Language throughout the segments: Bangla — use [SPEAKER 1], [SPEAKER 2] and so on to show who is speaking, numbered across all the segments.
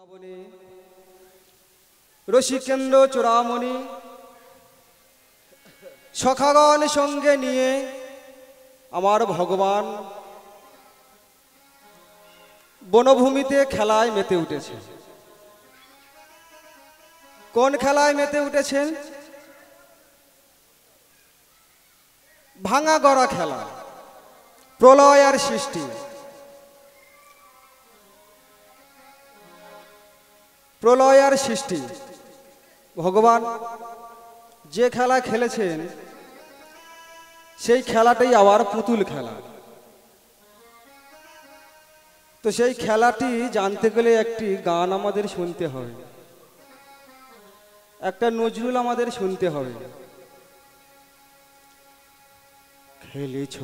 [SPEAKER 1] বৃন্দাবনে রসিকেন্দ্র চূড়ামণি সখাগণ সঙ্গে নিয়ে আমার ভগবান বনভূমিতে খেলায় মেতে উঠেছে। কোন খেলায় মেতে উঠেছেন? ভাঙা গড়া খেলা, প্রলয় আর সৃষ্টি। প্রলয় আর সৃষ্টি ভগবান যে খেলা খেলেছেন সেই খেলাটাই আবার পুতুল খেলা। তো সেই খেলাটি জানতে গেলে একটি গান আমাদের শুনতে হবে, একটা নজরুল আমাদের শুনতে হবে। খেলেছ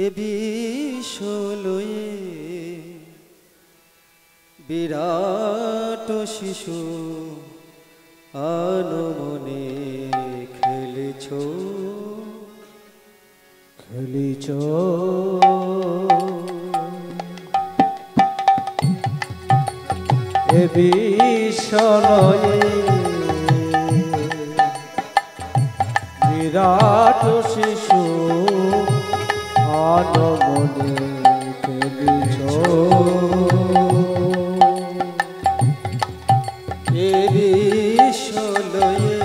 [SPEAKER 1] এ বিশ্বলয়ে বিরাট শিশু আনমনে খেলেছ খেলেছ এ বিশ্বলয়ে বিরাট শিশু আনমনে খেলেছ এ বিশ্বলয়ে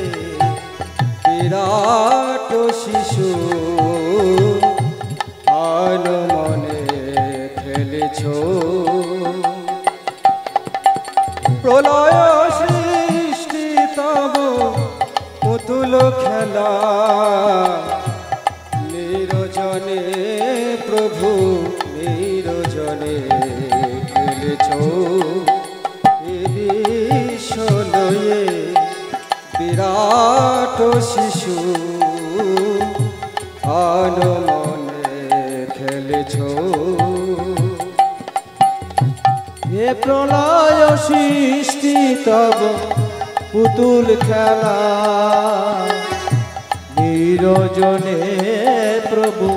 [SPEAKER 1] বিরাট শিশু আনমনে খেলেছ। প্রলয় সৃষ্টি তব পুতুল খেলা নিরজনে প্রভু নিরজনে খেলেছ এ বিশ্বলয়ে বিরাট শিশু আনমনে খেলেছ। এ প্রলয় সৃষ্টি তব পুতুল খেলা নিরজনে প্রভু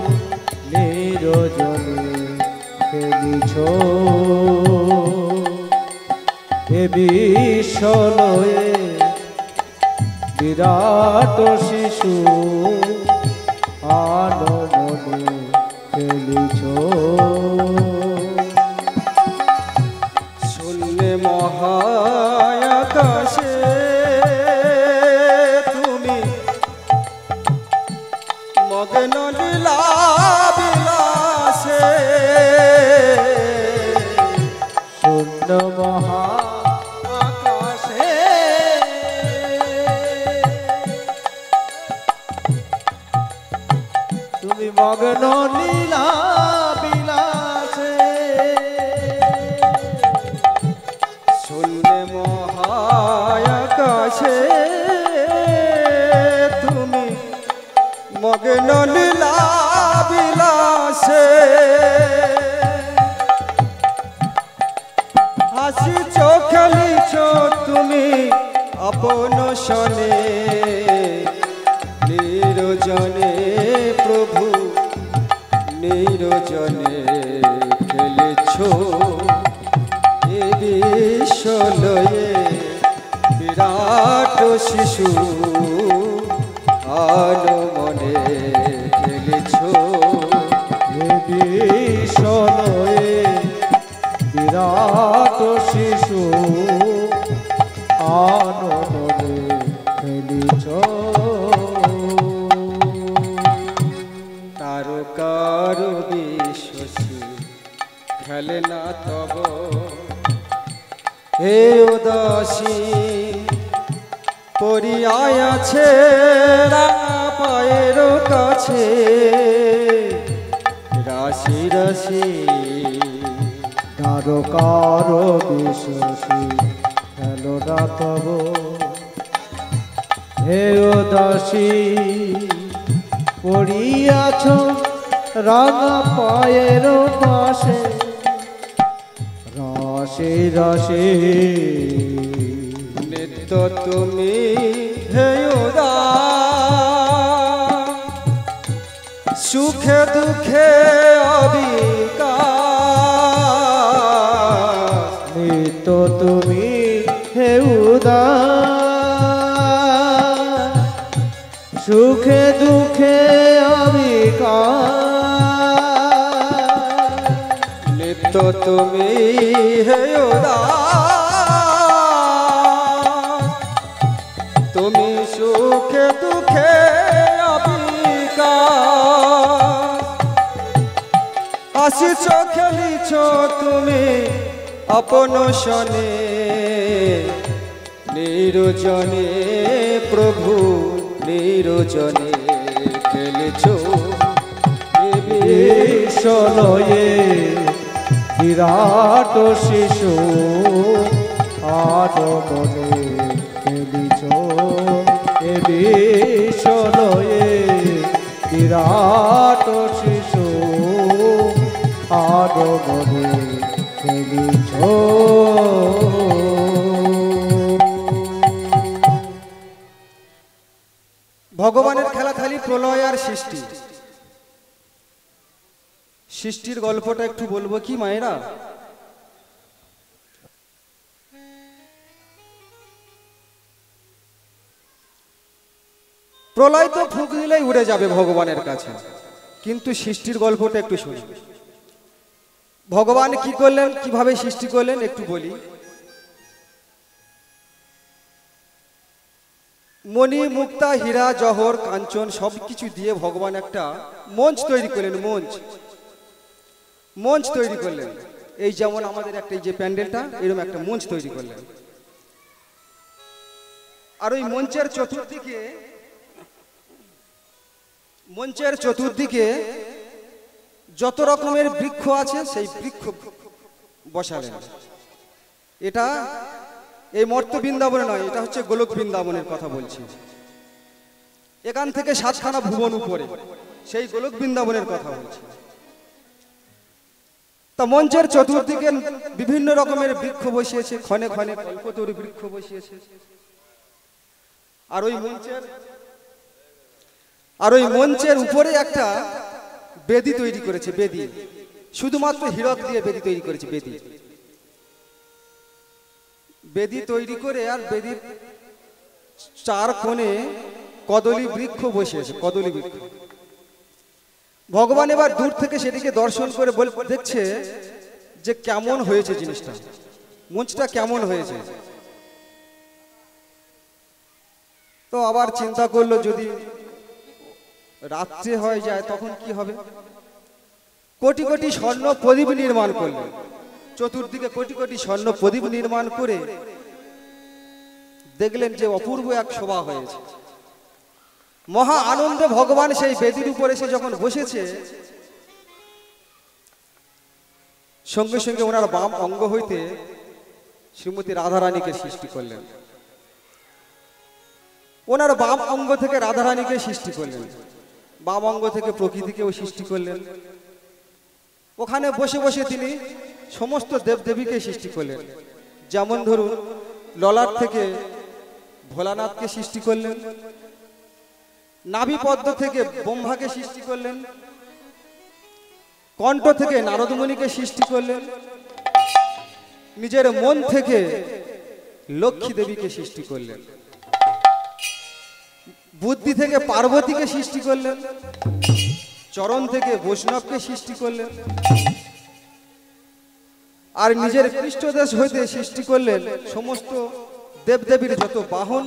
[SPEAKER 1] নিরজনে খেলিছ এ বিশ্বলয়ে বিরাট শিশু আনমনে খেলিছ। শূন্যে মহায়াকাশে তুমি মগ্ন লীলা বিলাসে শূন্য মহাকাশে তুমি মগ্ন লীলা বিলাসে শূন্য মহাকাশে তুমি মগ্ন লীলা বিলাসে হাসিছ খেলিছ তুমি আপন শনে নিরজনে প্রভু নিরজনে খেলেছ এ বিশ্বলয়ে বিরাট শিশু আনমনে খেলেছ এ বিশ্বলয়ে বিরাট শিশু আনমনে খেলেছ। তারকার বিশ্বসী খেলে না তব হে উদাসী পরিয়ায় আছে পায়ের কাছে রাশি রাশি তারকার বিশ্বসী খেলো না তব হে উদাসী পড়িয়াছ রাঙা পায়ের পাশে রাশি রাশি নিত্য তুমি হে উদাস সুখে দুঃখে অবিকার
[SPEAKER 2] সুখে দুঃখে আমি
[SPEAKER 1] নিত্য তুমি হে উদার, তুমি সুখে দুঃখে হাসিছ খেলিছ তুমি আপন শনে, নিরজনে প্রভু নিরজনে খেলেছ
[SPEAKER 2] বিশ্বলয়ে বিরাট শিশু আদমনে খেলিছ এ বিশ্বলয়ে বিরাট শিশু আদমনে খেলিছ।
[SPEAKER 1] ভগবানের খেলা খালি প্রলয় আর সৃষ্টি। সৃষ্টির গল্পটা একটু বলবো কি মায়েরা? প্রলয় তো ফুঁক দিলেই উড়ে যাবে ভগবানের কাছে, কিন্তু সৃষ্টির গল্পটা একটু শুনি। ভগবান কি করলেন, কিভাবে সৃষ্টি করলেন একটু বলি। মণি মুক্তা হীরা জহর কাঞ্চন সবকিছু দিয়ে ভগবান একটা মঞ্চ তৈরি করলেন। মঞ্চ তৈরি করলেন। এই যেমন আমাদের একটা এই যে প্যান্ডেলটা, এরকম একটা মঞ্চ তৈরি করলেন। আর ওই মঞ্চের চতুর্দিকে যত রকমের বৃক্ষ আছে সেই বৃক্ষ বসালেন। এটা এই মর্ত বৃন্দাবনে নয়, এটা হচ্ছে গোলক বৃন্দাবনের কথা বলছি। এখান থেকে 7খানা ভুবন উপরে, সেই গোলক বৃন্দাবনের কথা বলছি। তা মঞ্চের চতুর্দিকে বিভিন্ন রকমের বৃক্ষ বসিয়েছে, ক্ষণে ক্ষণে কল্পতরু বৃক্ষ বসিয়েছে। আর ওই মঞ্চের উপরে একটা বেদি তৈরি করেছে। বেদি শুধুমাত্র হীরক দিয়ে বেদি তৈরি করেছে। বেদি তৈরি করে আর বেদির 4 কোণে কদলী বৃক্ষ বসিয়েছে। কদলী বৃক্ষ। ভগবান এবার দূর থেকে সেটিকে দর্শন করে দেখছে যে কেমন হয়েছে জিনিসটা, মঞ্চটা কেমন হয়েছে। তো আবার চিন্তা করলো যদি রাত্রে হয়ে যায় তখন কি হবে। কোটি কোটি স্বর্ণ প্রদীপ নির্মাণ করলেন। চতুর্দিকে কোটি কোটি স্বর্ণ প্রদীপ নির্মাণ করে দেখলেন যে অপূর্ব এক শোভা হয়েছে। মহা আনন্দে ভগবান সেই বেদির উপরে এসে যখন বসেছে, সঙ্গে সঙ্গে ওনার বাম অঙ্গ হইতে শ্রীমতী রাধারানীকে সৃষ্টি করলেন। ওনার বাম অঙ্গ থেকে রাধারানীকে সৃষ্টি করলেন, বাম অঙ্গ থেকে প্রকৃতিকেও সৃষ্টি করলেন। ওখানে বসে বসে তিনি সমস্ত দেবদেবীকে সৃষ্টি করলেন। যেমন ধরুন ললাট থেকে ভোলানাথকে সৃষ্টি করলেন, নাভি পদ্ম থেকে ব্রহ্মাকে সৃষ্টি করলেন, কণ্ঠ থেকে নারদমুনিকে সৃষ্টি করলেন, নিজের মন থেকে লক্ষ্মী দেবীকে সৃষ্টি করলেন, বুদ্ধি থেকে পার্বতীকে সৃষ্টি করলেন, চরণ থেকে বৈষ্ণবকে সৃষ্টি করলেন, আর নিজের পৃষ্ঠদেশ হইতে সৃষ্টি করলেন সমস্ত দেবদেবীর যত বাহন,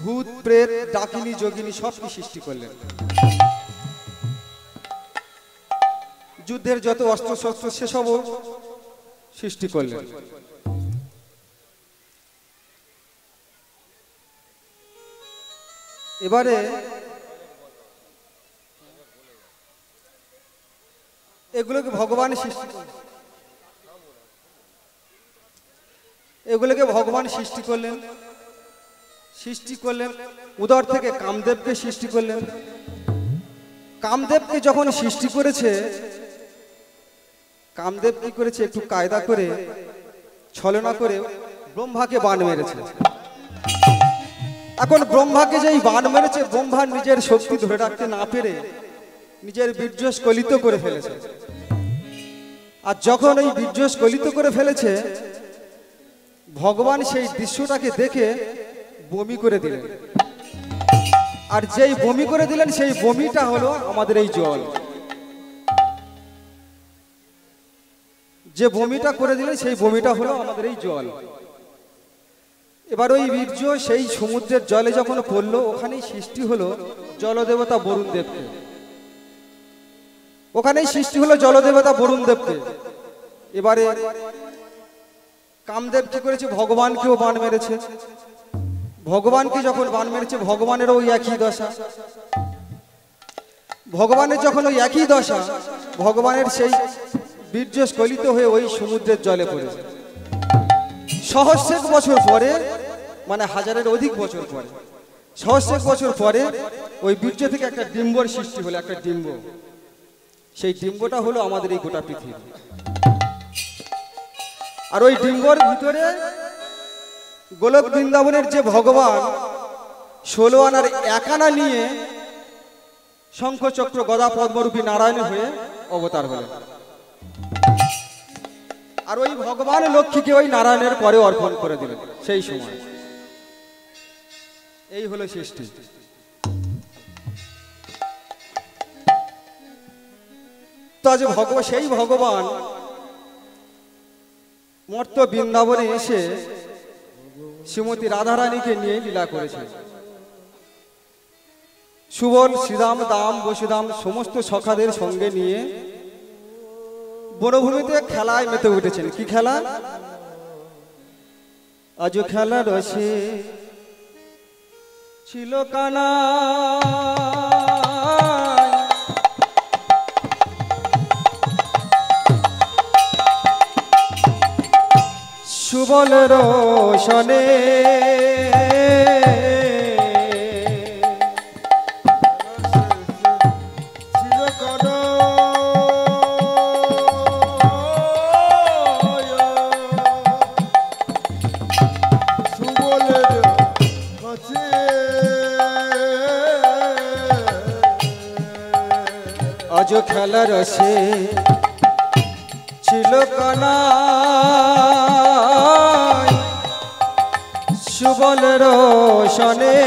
[SPEAKER 1] ভূত প্রেত ডাকিনী যোগিনী সবকে সৃষ্টি করলেন। যুদ্ধের যত অস্ত্র শস্ত্র সেসবও সৃষ্টি করলেন। এবারে এগুলোকে ভগবান সৃষ্টি করলেন। এগুলোকে ভগবান সৃষ্টি করলেন। উদর থেকে কামদেবকে সৃষ্টি করলেন। কামদেবকে যখন সৃষ্টি করেছে, কামদেব কি করেছে, একটু কায়দা করে ছলনা করে ব্রহ্মাকে বাণ মেরেছে। এখন ব্রহ্মাকে যেই বাণ মেরেছে, ব্রহ্মা নিজের শক্তি ধরে রাখতে না পেরে নিজের বীর্য স্খলিত করে ফেলেছে। আর যখন ওই বীর্য স্খলিত করে ফেলেছে, ভগবান সেই দৃশ্যটাকে দেখে বমি করে দিলেন। আর যেই বমি করে দিলেন সেই বমিটা হলো আমাদের এই জল। যে বমিটা করে দিলেন সেই বমিটা হলো আমাদের এই জল। এবার ওই বীর্য সেই সমুদ্রের জলে যখন পড়লো, ওখানেই সৃষ্টি হলো জলদেবতা বরুণ দেবকে। ওখানেই সৃষ্টি হলো জলদেবতা বরুণ দেবকে। এবারে কামদেব কি করেছে, ভগবানকেও বান মেরেছে। ভগবানকে যখন বান মেরেছে, ভগবানেরও ওই একই দশা। ভগবানের যখন ওই একই দশা, ভগবানের সেই বীর্য স্খলিত হয়ে ওই সমুদ্রের জলে পড়েছে। সহস্রেক বছর পরে, মানে হাজারের অধিক বছর পরে, সহস্রেক বছর পরে ওই বীর্য থেকে একটা ডিম্বর সৃষ্টি হলো, একটা ডিম্ব। সেই ডিম্বটা হলো আমাদের এই গোটা পৃথিবী। আর ওই ডিম্বর ভিতরে গোলক বৃন্দাবনের যে ভগবান 16 আনার 1 আনা নিয়ে শঙ্খ চক্র গদা পদ্মরূপী নারায়ণ হয়ে অবতার হলেন। আর ওই ভগবান লক্ষ্মীকে ওই নারায়ণের পরে অর্পণ করে দিলেন সেই সময়। এই হলো সৃষ্টি। তো আজ সেই ভগবান মর্ত বৃন্দাবনে এসে শ্রীমতী রাধারানীকে নিয়ে লীলা করেছে। সুবল, শ্রীরাম, দাম, বসুদাম সমস্ত সখাদের সঙ্গে নিয়ে বনভূমিতে খেলায় মেতে উঠেছেন। কি খেলা? আজ খেলা রসে ছিল কানা, সুবল রোশনে আজ খেলা রসে ছিল কানা, সুবল রোশনে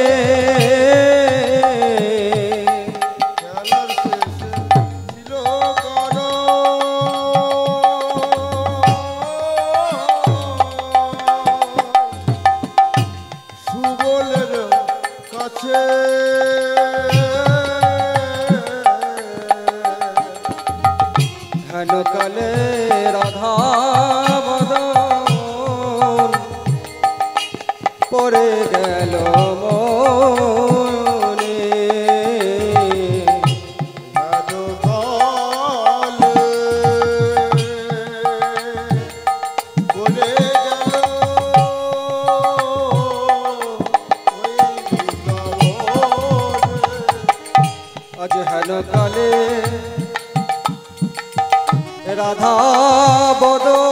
[SPEAKER 1] কালে রাধা বদন পড়ে গেল মনে, আজ হেন কালে রাধা বদন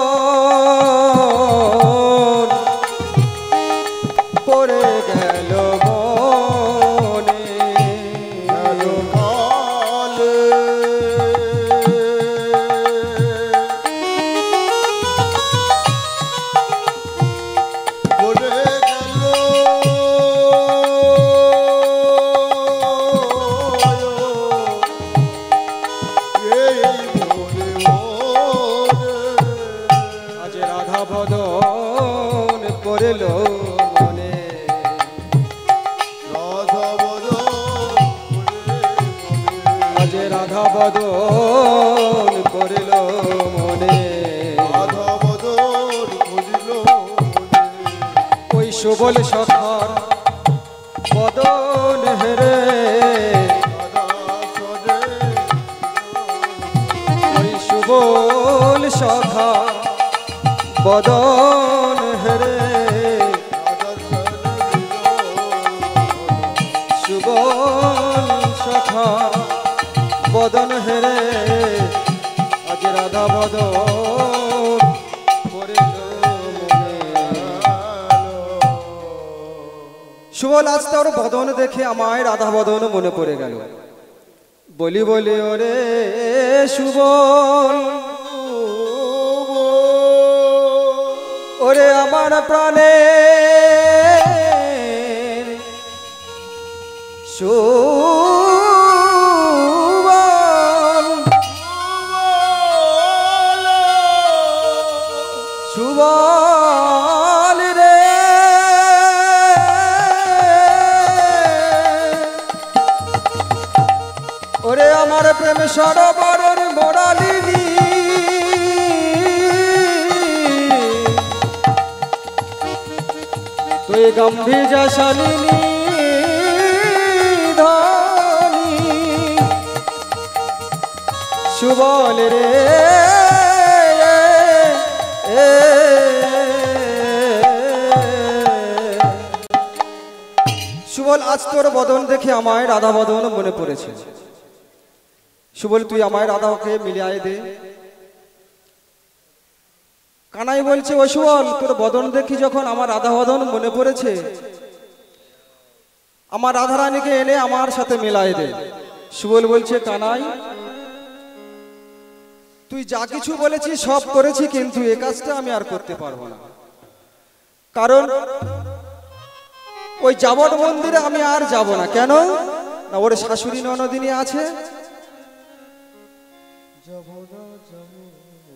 [SPEAKER 1] পড়ে গেল মনে, বদন পড়ল মনে, আজ রাধা বদন পড়ল মনে, ওই সুবল সখার বদন হেরে, ওই সুবল সখা বদন হেরে, সুবল সখা বদন হেরে, আজ রাধা বদন পড়ল মনে। সুবল আজ তোর বদন দেখে আমায় রাধা বদন মনে পড়ে গেল। বলি বলি ওরে সুবল, ওরে আমার প্রাণে সুবল সুবল রে ওরে আমার প্রেম সরোবরের মোরালিনী তুই গম্ভীর শালিনী ধনী সুবল রে সুবল আজ তোর বদন দেখে আমায় রাধা বদন মনে পড়েছে সুবল তুই আমায় রাধাকে মিলিয়ে দে কানাই বলছে ও সুবল তোর বদন দেখি যখন আমার রাধা বদন মনে পড়েছে আমার রাধারানীকে এনে আমার সাথে মিলাই দে সুবল বলছে কানাই তুই যা কিছু বলেছিস সব করেছি কিন্তু এই কাজটা আমি আর করতে পারবো না কারণ ওই যাবট মন্দিরে আমি আর যাব না কেন না ওর শাশুড়ি ননদিনী আছে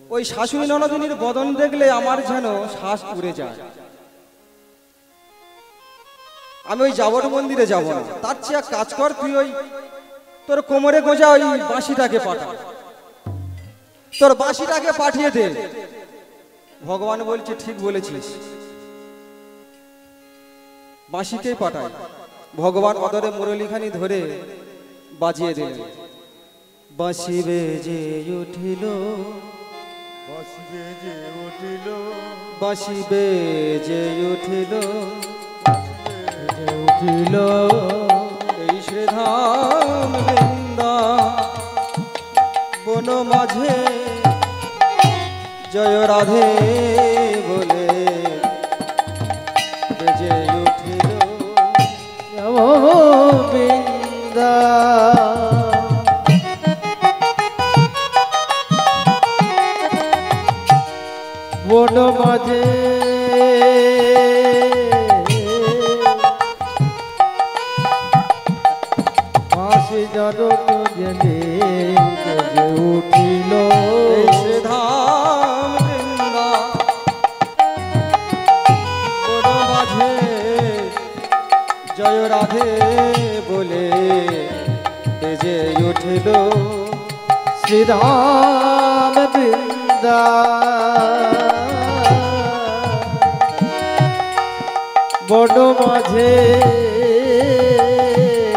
[SPEAKER 1] ওই শাশুড়ি ননদিনীর বদন দেখলে আমার যেন শ্বাস উড়ে যায় আমি ওই যাবট মন্দিরে যাব না তার চেয়ে এক কাজ কর তুই ওই তোর কোমরে গোজা ওই বাঁশিটাকে পাঠা তোর বাঁশিটাকে পাঠিয়ে দে ভগবান বলছে ঠিক বলেছিস বাঁশিকেই পাঠায় ভগবান অদরে মুরলীখানি ধরে বাজিয়ে দিলেন বাঁশি বেজে উঠিল
[SPEAKER 2] বাঁশি বেজে উঠিল
[SPEAKER 1] বাঁশি বেজে উঠিল
[SPEAKER 2] বেজে উঠিল
[SPEAKER 1] এই শ্রীধাম বৃন্দা বন মাঝে জয় রাধে বলে বেজে উঠিল
[SPEAKER 2] বৃন্দা বন মাঝে বাঁশি জড়ত জেনে বেজে উঠিল
[SPEAKER 1] এই শ্রীধাম বৃন্দা বন মাঝে জয় রাধে বলে বেজে উঠিল
[SPEAKER 2] শ্রীরাম বৃন্দা বন মাঝে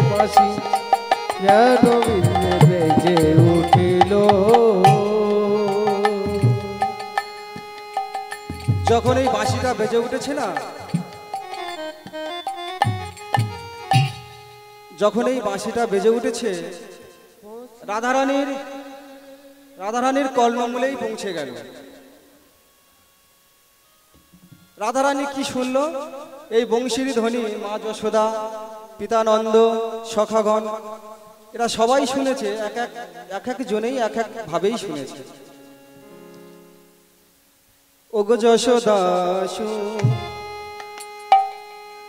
[SPEAKER 2] বাঁশি যেন বেজে উঠিল
[SPEAKER 1] যখন এই বাঁশিটা বেজে উঠেছে না যখন এই বাঁশিটা বেজে উঠেছে রাধারানীর কর্ণমূলেই পৌঁছে গেল রাধারানী কি শুনলো এই বংশীর ধ্বনি মা যশোদা পিতানন্দ সখাগণ এরা সবাই শুনেছে এক এক জনেই এক এক ভাবেই শুনেছে ওগো যশোদা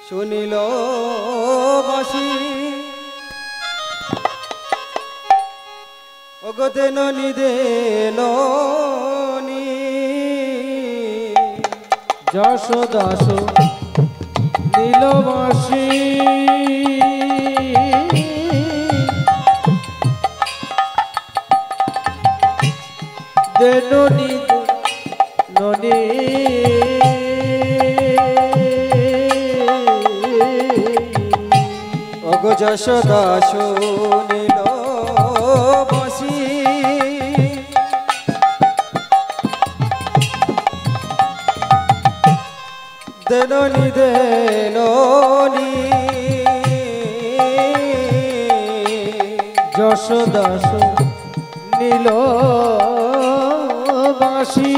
[SPEAKER 1] শুনিল বাঁশি ওগো দেননি দেননি
[SPEAKER 2] যশোদাস নীল বাঁশি দেননি ননি
[SPEAKER 1] ওগো যশোদা শুনিল বাঁশি দেননি দেননি
[SPEAKER 2] যশোদাস নীল বাঁশি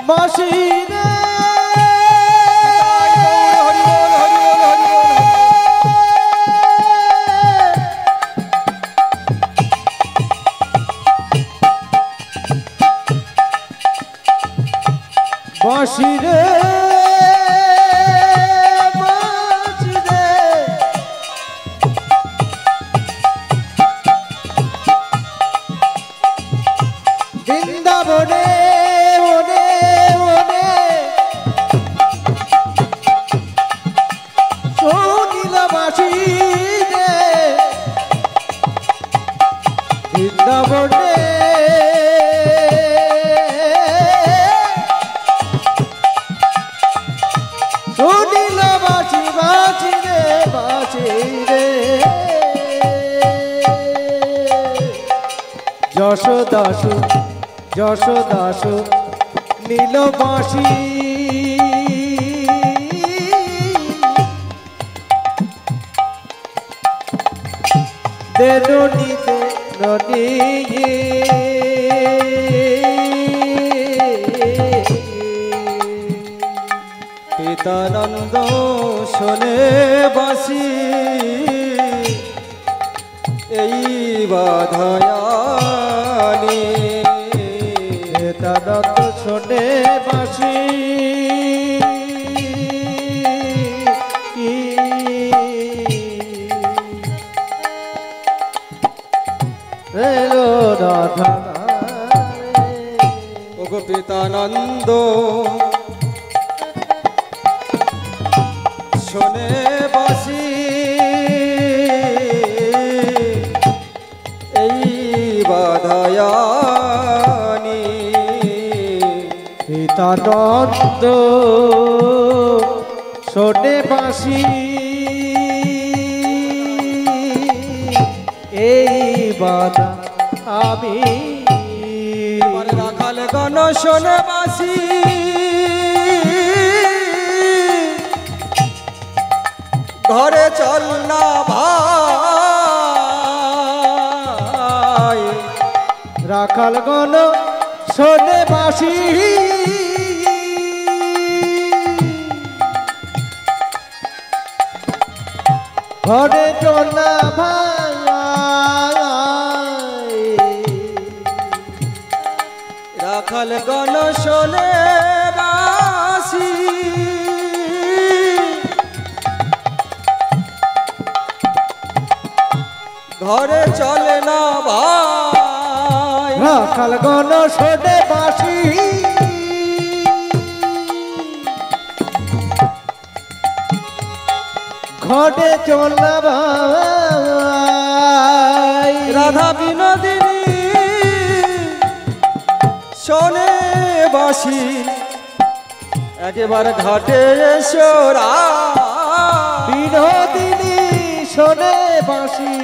[SPEAKER 2] বাঁশি রে যশোদাসু যশোদাসু নীল বাঁশি দেননি দেননি
[SPEAKER 1] পিতানন্দ শোনে বাঁশি এই বাধায়ানি
[SPEAKER 2] বেদান্ত শোনে বাঁশি রেলো রাধা
[SPEAKER 1] ওগো পিতানন্দ শোনে বাঁশি এই বাধায়ানি
[SPEAKER 2] পিতানন্দ শোনে বাঁশি এই বাধা আমি
[SPEAKER 1] রাখাল গণ শোনে বাঁশি ঘরে চল না ভাই
[SPEAKER 2] রাখাল গণ শোনে বাঁশি ঘরে চল না ভাই
[SPEAKER 1] রাখাল গণ শোনে বাঁশি ঘরে চলে না ভাই
[SPEAKER 2] রাখাল গণ শোনে বাঁশি ঘরে চল না ভাই
[SPEAKER 1] রাধা বিনোদিনী শোনে বাঁশি একেবারে ঘাটে এসোরা
[SPEAKER 2] বিনোদিনী শোনে বাঁশি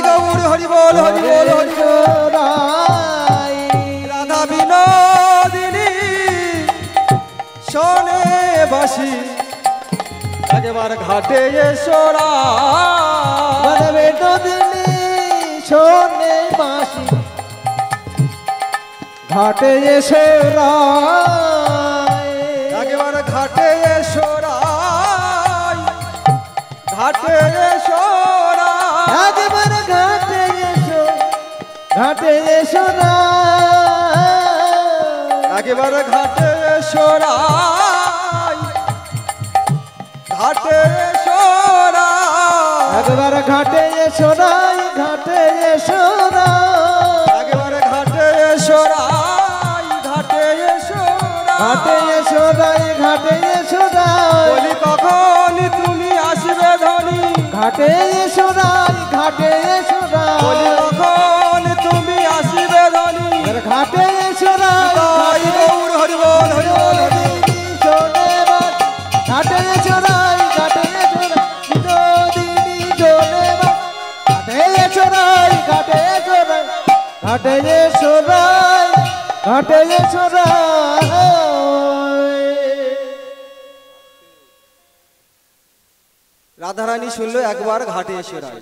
[SPEAKER 1] গৌর হরি বল হরি বল হরি বল রাধা বিনোদিনী শোনে বাঁশি একেবারে ঘাটে এসোরা
[SPEAKER 2] বিনোদিনী শোনে বাঁশি ঘাটে এসে
[SPEAKER 1] একেবারে ঘাটে এসোরা ঘাটে এসোরা
[SPEAKER 2] একেবারে ঘাটে এসো ঘাটে এসো না
[SPEAKER 1] একেবারে ঘাটে এসোরা ঘাটে এসোরা
[SPEAKER 2] একবার ঘাটে এসো রাই ঘাটে এসো
[SPEAKER 1] একেবারে ঘাটে এসোরা ঘাটে এসোরা
[SPEAKER 2] ঘাটে এসো রাই ঘাটে এসো
[SPEAKER 1] বলি কখন তুমি আসবে ধনী
[SPEAKER 2] ঘাটে এসো রাই ঘাটে এসো
[SPEAKER 1] বলি কখন তুমি আসবে ধনী
[SPEAKER 2] ঘাটে এসো রাই
[SPEAKER 1] গৌর হরি বল হরি বল
[SPEAKER 2] শোনে ঘাটে এসো রাই ঘাটে এসো বিনোদিনী শোনে ঘাটে এসো রাই ঘাটে এসো রাই ঘাটে এসো রাই ঘাটে এসো রাই
[SPEAKER 1] রাধারানী শুনলো একবার ঘাটে এসে রায়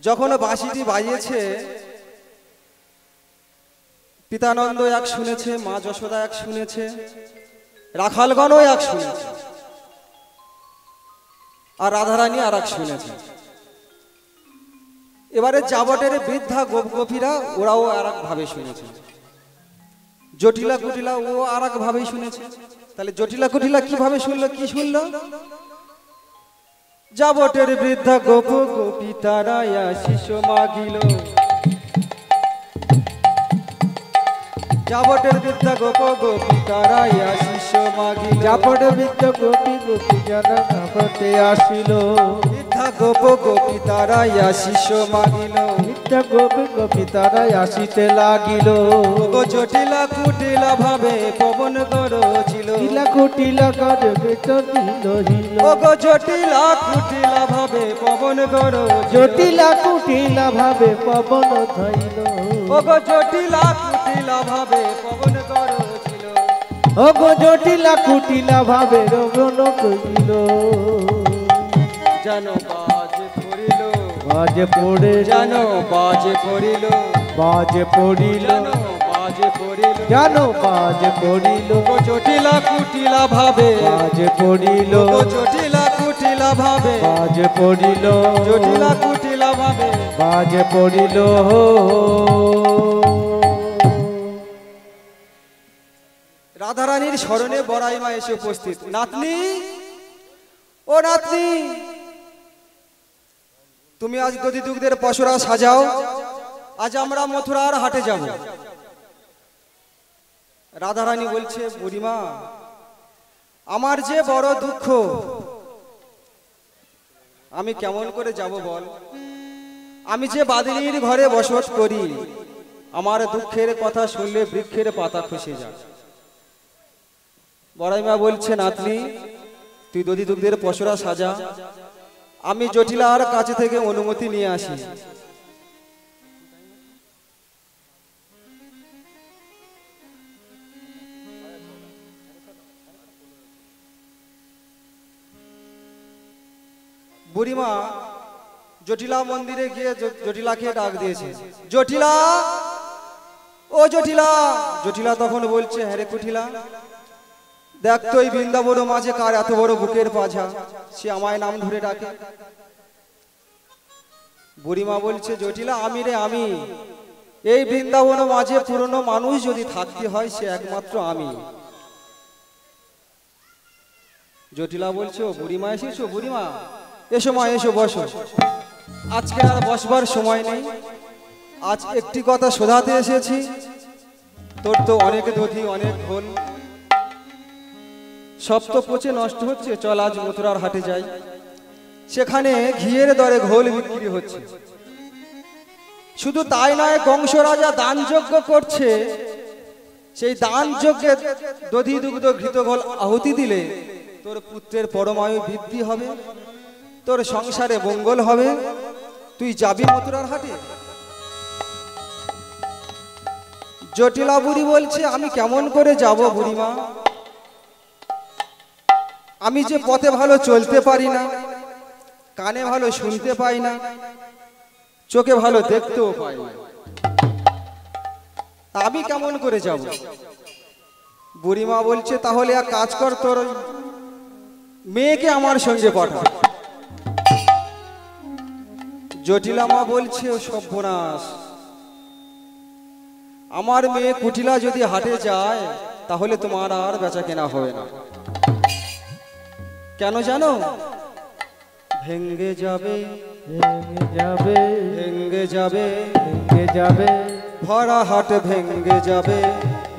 [SPEAKER 1] যখন বাঁশিটি বাজিয়েছে পিতানন্দ এক শুনেছে মা যশোদা এক শুনেছে রাখালগণও এক শুনেছে আর রাধারানী আর এক শুনেছে এবারে যাবটের বৃদ্ধা গোপীরা ওরাও আর এক ভাবে শুনেছে জটিলা কুটিলা ও আর এক ভাবেই শুনেছে তাহলে জটিলা কুটিলা কিভাবে শুনলো কি শুনলো যাবটের বৃদ্ধা গোপী তারা শিশু মাগিল যাবটের বৃদ্ধা গোপী তারা শিশু মাগিল
[SPEAKER 2] যাপট বৃদ্ধ গোপী গোপী জন ঘাটে আসিল
[SPEAKER 1] বৃদ্ধা গোপ গোপী তারাই আশিস মাগিল
[SPEAKER 2] মিথ্যা গোপী গোপী তারাই আসিতে লাগিল
[SPEAKER 1] গো জটিলা কুটিলা ভাবে পবন গরজিল
[SPEAKER 2] টিলা কুটিলা কাজ বেচর দিল হিল
[SPEAKER 1] ও গো জটিলা কুটিলা ভাবে পবন গরজিল
[SPEAKER 2] জটিলা কুটিলা ভাবে পবন ধইল
[SPEAKER 1] ও গো জটিলা কুটিলা ভাবে পবন গরজিল
[SPEAKER 2] ও গো জটিলা কুটিলা ভাবে রবন কইল
[SPEAKER 1] জানো বাজে পড়িল
[SPEAKER 2] বাজে পড়ে
[SPEAKER 1] জানো বাজে পড়িল
[SPEAKER 2] বাজে পড়িল
[SPEAKER 1] জানো বাজে পড়িল
[SPEAKER 2] জানো বাজে পড়িল
[SPEAKER 1] গো জটিলা কুটিলা ভাবে
[SPEAKER 2] বাজে পড়িল
[SPEAKER 1] গো জটিলা কুটিলা ভাবে
[SPEAKER 2] বাজে পড়িল
[SPEAKER 1] জটিলা কুটিলা ভাবে
[SPEAKER 2] বাজে পড়িল
[SPEAKER 1] রাধারানীর স্মরণে বড়াই মা এসে উপস্থিত নাতনি ও নাতনি তুমি আজ দধি দুগ্ধের পসরা সাজাও আজ আমরা মথুরার হাটে যাব রাধারানী বলছে বুড়িমা আমার যে বড় দুঃখ আমি কেমন করে যাব বল আমি যে বাদিনীর ঘরে বসবাস করি আমার দুঃখের কথা শুনলে বৃক্ষের পাতা খসে যায় বড়াই মা বলছে নাতনি তুই দধি দুগ্ধের পসরা সাজা আমি জটিলার কাছে থেকে অনুমতি নিয়ে আসি বুড়িমা জটিলা মন্দিরে গিয়ে জটিলাকে ডাক দিয়েছে জটিলা ও জটিলা জটিলা তখন বলছে হ্যাঁ রে কুটিলা দেখ তো এই বৃন্দাবন মাঝে কার এত বড় বুকের পাঝা সে আমায় নাম ধরে ডাকে বুড়িমা বলছে জটিলা আমি রে আমি এই বৃন্দাবন মাঝে পুরনো মানুষ যদি থাকতে হয় সে একমাত্র আমি জটিলা বলছো বুড়িমা এসেছো বুড়িমা এসো মা এসো বসো আজকে আর বসবার সময় নেই আজ একটি কথা শোধাতে এসেছি তোর তো অনেক দধি অনেক ঘোল সব তো পচে নষ্ট হচ্ছে চল আজ মথুরার হাটে যাই সেখানে ঘিয়ের দরে ঘোল বিক্রি হচ্ছে শুধু তাই নয় কংস রাজা দান যজ্ঞ করছে সেই দান যজ্ঞে দধি দুগ্ধ ঘৃত ঘোল আহুতি দিলে তোর পুত্রের পরমায়ু বৃদ্ধি হবে তোর সংসারে মঙ্গল হবে তুই যাবি মথুরার হাটে জটিলা বুড়ি বলছে আমি কেমন করে যাব বুড়িমা আমি যে পথে ভালো চলতে পারি না কানে ভালো শুনতে পাই না চোখে ভালো দেখতেও পাই না আমি কেমন করে যাব বুড়িমা বলছে তাহলে এক কাজ কর তোর মেয়েকে আমার সঙ্গে পাঠা জটিলা মা বলছে সর্বনাশ আমার মেয়ে কুটিলা যদি হাটে যায় তাহলে তোমার আর বেচা কেনা হবে না কেন জানো ভেঙ্গে যাবে
[SPEAKER 2] ভেঙে যাবে
[SPEAKER 1] ভেঙ্গে যাবে
[SPEAKER 2] ভেঙে যাবে
[SPEAKER 1] ভরা হাট ভেঙ্গে যাবে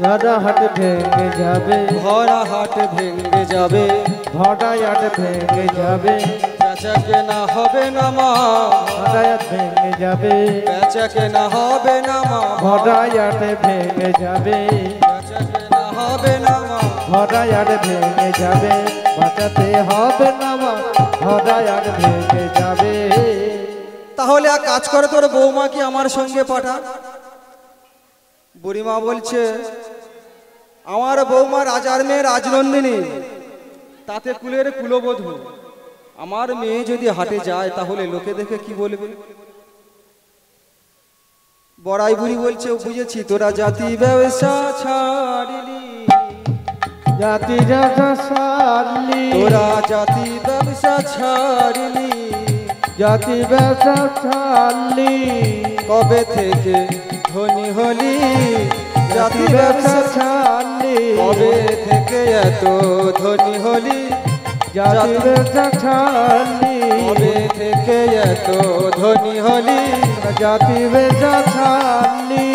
[SPEAKER 2] ভরা হাট ভেঙে যাবে
[SPEAKER 1] ভরা হাট ভেঙ্গে যাবে
[SPEAKER 2] ভরায়াট ভেঙে যাবে
[SPEAKER 1] বেচা কেনা হবে না মা
[SPEAKER 2] ভরায়াট ভেঙে যাবে
[SPEAKER 1] বেচা কেনা হবে না মা
[SPEAKER 2] ভরায়াট ভেঙে যাবে
[SPEAKER 1] বেচা কেনা হবে না মা
[SPEAKER 2] ভরায়াট ভেঙে যাবে বাঁচাতে হবে না মা ভরায়াট ভেঙে যাবে
[SPEAKER 1] তাহলে এক কাজ করে তোর বৌমাকে আমার সঙ্গে পাঠা বুড়িমা বলছে আমার বৌমা রাজার মেয়ে রাজনন্দিনী তাতে কুলের কুলবধূ আমার মেয়ে যদি হাটে যায় তাহলে লোকে দেখে কি বলবে বড়াই বুড়ি বলছে বুঝেছি তোরা জাতি ব্যবসা ছাড়িলি
[SPEAKER 2] জাতি রাজা সারলি
[SPEAKER 1] তোরা জাতি ব্যবসা ছাড়িলি
[SPEAKER 2] জাতি ব্যবসা ছাড়লি
[SPEAKER 1] কবে থেকে ধনী হলি
[SPEAKER 2] জাতি ব্যবসা ছাড়লি
[SPEAKER 1] কবে থেকে এত ধনী হলি
[SPEAKER 2] জাতি ব্যবসা ছাড়লি
[SPEAKER 1] কবে থেকে এত ধনী হলি
[SPEAKER 2] জাতি ব্যবসা ছাড়লি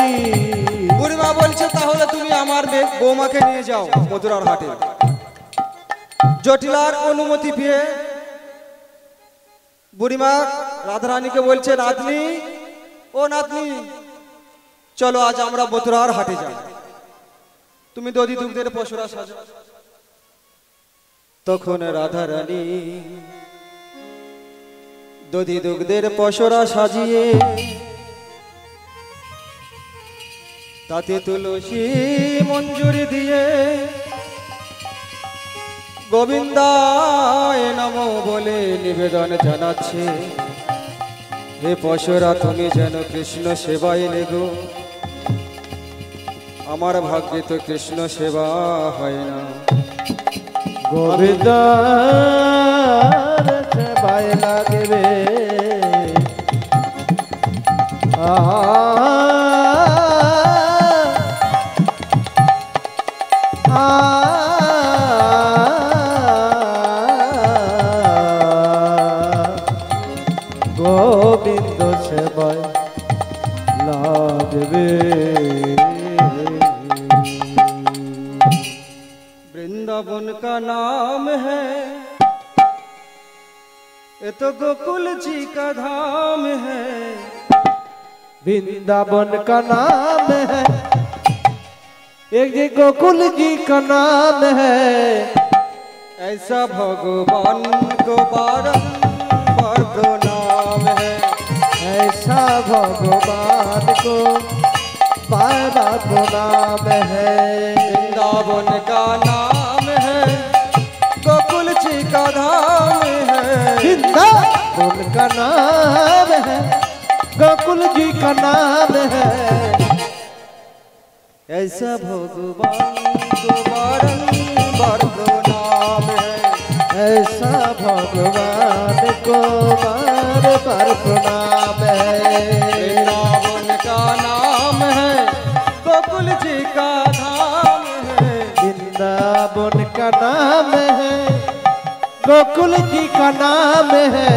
[SPEAKER 1] বুড়িমা বলছে তাহলে তুমি আমার বৌমাকে নিয়ে যাও মথুরার হাটে জটিলার অনুমতি পেয়ে বুড়িমা রাধারানীকে বলছে, নাতনি, ও নাতনি, চলো আজ আমরা মথুরার হাটে যাই, তুমি দধি দুগ্ধের পশুরা সাজাও। তখন রাধারানী দধি দুগ্ধের পশুরা সাজিয়ে তাতে তুলসী মঞ্জুরি দিয়ে গোবিন্দায় নমঃ বলে নিবেদন জানাচ্ছে, হে পশুরা তুমি যেন কৃষ্ণ সেবায় লেগো, আমার ভাগ্যে তো কৃষ্ণ সেবা হয় না।
[SPEAKER 2] গোবিন্দ সেবায় লাগবে, গোবিন্দ সেবায় লাগবে।
[SPEAKER 1] वृंदावन का नाम है, ये तो गोकुल जी का धाम है।
[SPEAKER 2] वृंदावन का नाम है, एक जी गोकुल जी का नाम है।
[SPEAKER 1] ऐसा भगवान को बारंबार प्रणाम है,
[SPEAKER 2] ऐसा भगवान को बार बार प्रणाम है।
[SPEAKER 1] वृंदावन का नाम है, गोकुल जी का धाम है।
[SPEAKER 2] वृंदावन का नाम है, गोकुल जी का नाम है।
[SPEAKER 1] ऐसा भगवान को बारंबार प्रणाम है,
[SPEAKER 2] ऐसा भगवान को बार बार प्रणाम है।
[SPEAKER 1] वृंदावन का नाम है, गोकुल जी का धाम है।
[SPEAKER 2] वृंदावन का नाम है, गोकुल जी का नाम है।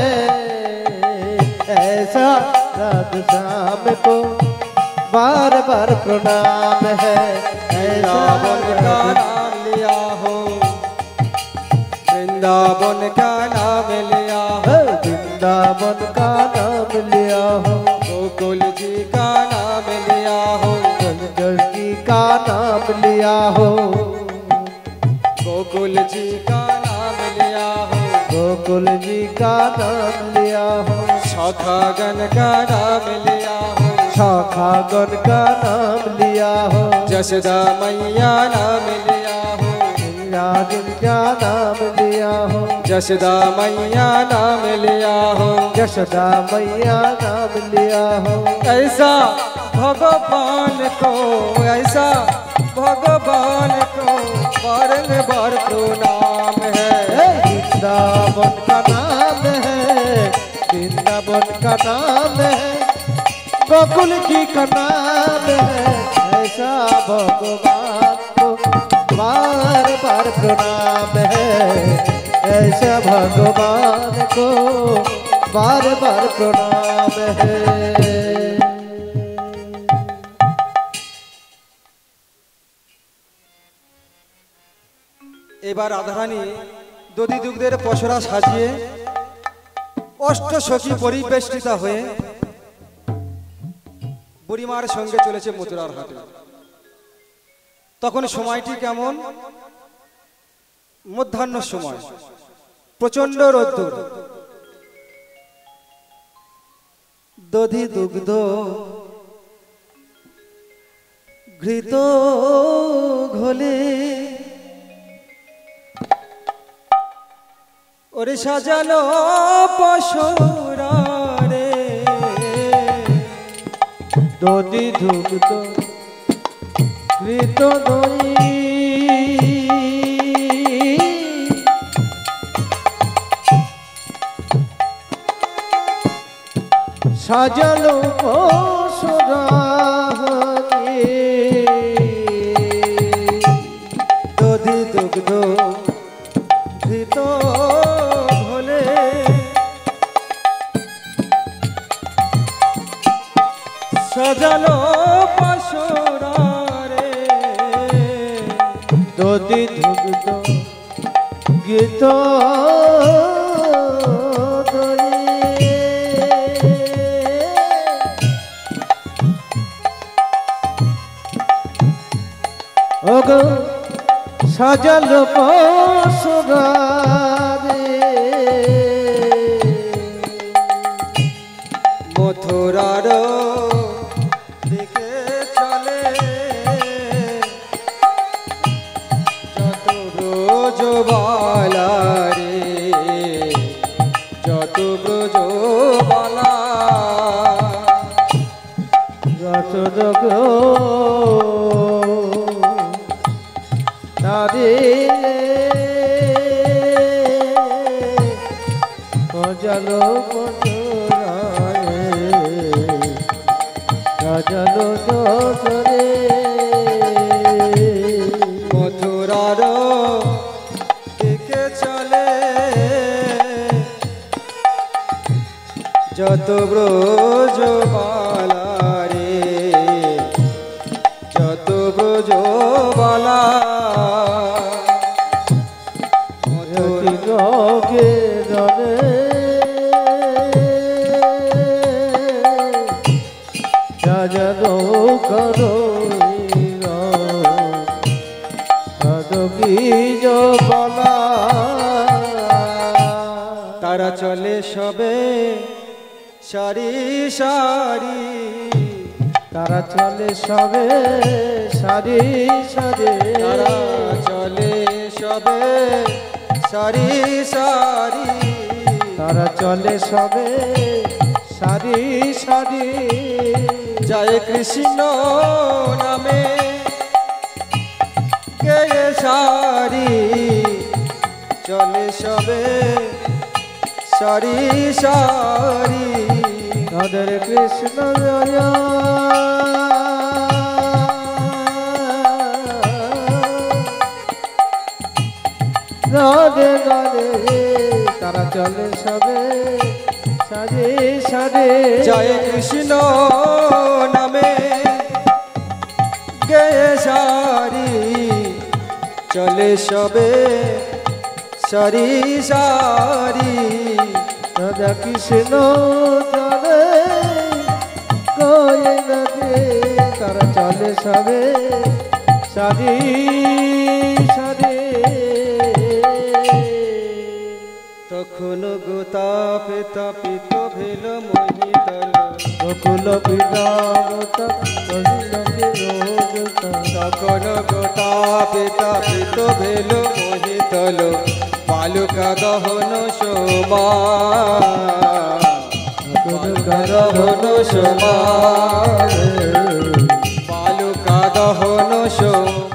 [SPEAKER 2] ऐसा राधा श्याम को बार बार प्रणाम है।
[SPEAKER 1] वृंदावन का नाम लिया हो, वृंदावन का नाम लिया हो,
[SPEAKER 2] वृंदावन का नाम लिया हो,
[SPEAKER 1] गोकुल जी का नाम लिया हो,
[SPEAKER 2] गोकुल जी का नाम लिया हो,
[SPEAKER 1] गोकुल जी का नाम लिया हो,
[SPEAKER 2] गोकुल जी का नाम लिया हो,
[SPEAKER 1] शाखागण का नाम लिया हो,
[SPEAKER 2] शाखागण का नाम लिया हो,
[SPEAKER 1] जसोदा मैया नाम लिया हो,
[SPEAKER 2] राजन का नाम लिया हो,
[SPEAKER 1] जसोदा मैया नाम लिया हो,
[SPEAKER 2] यशोदा मैया नाम लिया हो।
[SPEAKER 1] ऐसा भगवान को, ऐसा भगवान को बारंबार प्रणाम है।
[SPEAKER 2] वृंदावन का नाम है, वृंदावन का नाम है, गोकुल जी का नाम है। ऐसा भगवान को बार बार प्रणाम है, ऐसा भगवान को बार बार प्रणाम है।
[SPEAKER 1] এবার রাধারানী দধি দুগ্ধের পসরা সাজিয়ে অষ্ট সখী পরিবেষ্টিতা হয়ে বুড়িমার সঙ্গে চলেছে মথুরার হাটে। তখন সময়টি কেমন? মধ্যাহ্ন সময়, প্রচন্ড রোদ্দুর। দধি দুগ্ধ ঘৃত ঘোলে ওরে সাজানো পসরা রে,
[SPEAKER 2] দধি দুগ্ধ ঘৃত দই সাজালো পসরা রে,
[SPEAKER 1] দধি দুগ্ধ ঘৃত ঘোলে সাজানো পসরা রে,
[SPEAKER 2] দধি দুগ্ধ ঘৃত দই যোগ সাজালো পশুরারে
[SPEAKER 1] মথুরার দিকে চলে যত ব্রজবালা রে, যত ব্রজবালা
[SPEAKER 2] যত যোগ তারে সাজালো পশুরারে সাজালো দোসরে
[SPEAKER 1] মথুরার দিকে চলে যত ব্রজবালা রে, যত ব্রজবালা
[SPEAKER 2] অতি যোগে জনে সাজালো করো বলা
[SPEAKER 1] তারা চলে সবে সারি সারি,
[SPEAKER 2] তারা চলে সবে সারি সারি
[SPEAKER 1] তারা চলে সবে সারি সারি,
[SPEAKER 2] তারা চলে সবে সারি সারি
[SPEAKER 1] জয় কৃষ্ণ নামে গেয়ে সারি, চলে সবে সারি সারি।
[SPEAKER 2] রাধে কৃষ্ণ জয় রাধে রাধে তারা চলে সবে সারি সারি
[SPEAKER 1] জয় কৃষ্ণ নামে গেয়ে সারি, চলে সবে সারি সারি।
[SPEAKER 2] রাধা কৃষ্ণ চলে গয়ে নদী তারা চলে সবে সারি সারি
[SPEAKER 1] তখন গোতাপে তাপিত ভেল মোহিতল,
[SPEAKER 2] বকুল বিরাগত কহিলকে রোজতা
[SPEAKER 1] তখন গোতাপে তাপিত ভেল মোহিতল, বালুকা দহন সমান, বালুকা দহন সমান, বালুকা দহন সমান।